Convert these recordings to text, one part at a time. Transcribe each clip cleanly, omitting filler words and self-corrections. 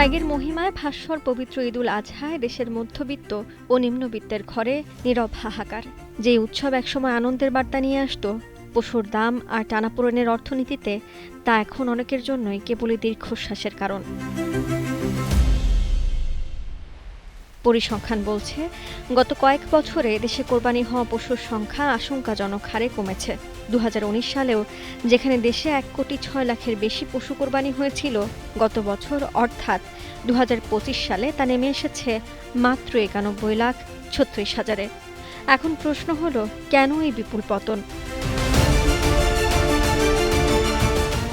ত্যাগের মহিমায় ভাস্বর পবিত্র ঈদুল আজহায় দেশের মধ্যবিত্ত ও নিম্নবিত্তের ঘরে নীরব হাহাকার। যে উৎসব একসময় আনন্দের বার্তা নিয়ে আসতো পশুর দাম আর টানাপোড়েনের অর্থনীতিতে, তা এখন অনেকের জন্যই কেবলই দীর্ঘশ্বাসের কারণ। পরিসংখ্যান বলছে, গত কয়েক বছরে দেশে কোরবানি হওয়া পশুর সংখ্যা আশঙ্কাজনক হারে কমেছে। 2019 সালেও যেখানে দেশে 1,06,00,000-এর বেশি পশু কোরবানি হয়েছিল, গত বছর অর্থাৎ 2025 সালে তা নেমে এসেছে মাত্র 91,36,000-এ। এখন প্রশ্ন হলো, কেন এই বিপুল পতন?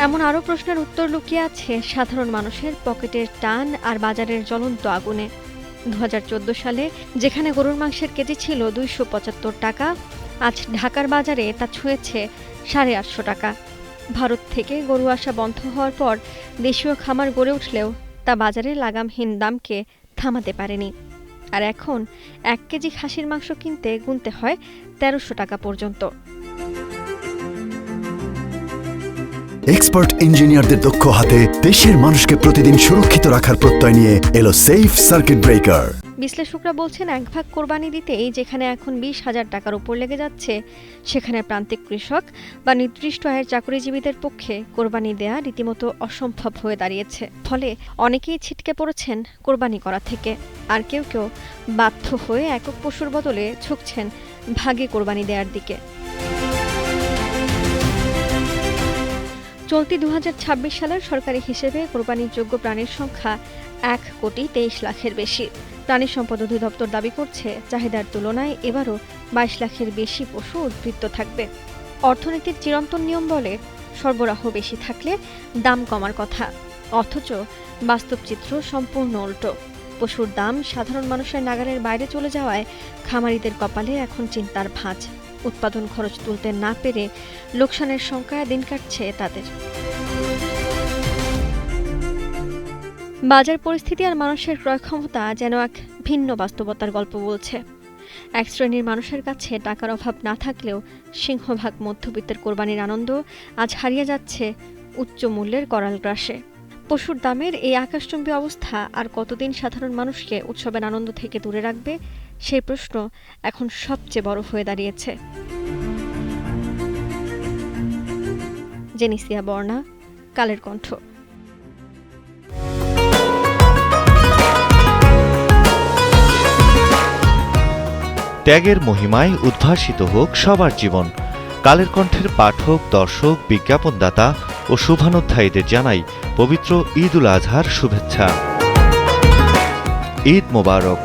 এমন আরও প্রশ্নের উত্তর লুকিয়ে আছে সাধারণ মানুষের পকেটের টান আর বাজারের জ্বলন্ত আগুনে। 2014 সালে যেখানে গরুর মাংসের কেজি ছিল 275 টাকা, আজ ঢাকার বাজারে তা ছুঁয়েছে 850 টাকা। ভারত থেকে গরু আসা বন্ধ হওয়ার পর দেশীয় খামার গড়ে উঠলেও তা বাজারে লাগামহীন দামকে থামাতে পারেনি। আর এখন 1 কেজি খাসির মাংস কিনতে গুনতে হয় 1300 টাকা পর্যন্ত। এক্সপার্ট ইঞ্জিনিয়ারদের দক্ষ হাতে দেশের মানুষকে প্রতিদিন সুরক্ষিত রাখার প্রত্যয় নিয়ে এলো সেফ সার্কিট ব্রেকার। বিশ্লেষকরা বলছেন, 1 ভাগ কোরবানি দিতেই যেখানে এখন 20,000 টাকার উপর লেগে যাচ্ছে, সেখানে প্রান্তিক কৃষক বা নির্দিষ্ট আয়ের চাকরিজীবীদের পক্ষে কোরবানি দেয়া রীতিমতো অসম্ভব হয়ে দাঁড়িয়েছে। ফলে অনেকেই ছিটকে পড়েছেন কোরবানি করা থেকে, আর কেউ কেউ বাধ্য হয়ে একক পশুর বদলে ঝুঁকছেন ভাগে কোরবানি দেওয়ার দিকে। চলতি 2026 সালের সরকারি হিসেবে কোরবানির যোগ্য প্রাণীর সংখ্যা 1,23,00,000-এর বেশি। প্রাণী সম্পদ অধিদপ্তর দাবি করছে, চাহিদার তুলনায় এবারও 22 লাখের বেশি পশু উদ্বৃত্ত থাকবে। অর্থনীতির চিরন্তন নিয়ম বলে, সরবরাহ বেশি থাকলে দাম কমার কথা, অথচ বাস্তব চিত্র সম্পূর্ণ উল্টো। পশুর দাম সাধারণ মানুষের নাগালের বাইরে চলে যাওয়ায় খামারিদের কপালে এখন চিন্তার ভাঁজ। উৎপাদন খরচ তুলতে না পেরে লোকসানের সংখ্যায় দিন কাটছে তাদের। বাজার পরিস্থিতি আর মানুষের ক্রয় ক্ষমতা যেন এক ভিন্ন বাস্তবতার গল্প বলছে। এক শ্রেণীর মানুষের কাছে টাকার অভাব না থাকলেও সিংহভাগ মধ্যবিত্তের কোরবানির আনন্দ আজ হারিয়ে যাচ্ছে উচ্চ মূল্যের করাল গ্রাসে। পশুর দামের এই আকাশচুম্বী অবস্থা আর কতদিন সাধারণ মানুষকে উৎসবের আনন্দ থেকে দূরে রাখবে, সেই প্রশ্ন এখন সবচেয়ে বড় হয়ে দাঁড়িয়েছে। জেনিসিয়া বর্ণা, কালের কণ্ঠ। ত্যাগের মহিমায় উদ্ভাসিত হোক সবার জীবন। কালের কণ্ঠের পাঠক, দর্শক, বিজ্ঞাপনদাতা ও শুভানুধ্যায়ীদের জানাই পবিত্র ঈদুল আজহার শুভেচ্ছা। ঈদ মোবারক।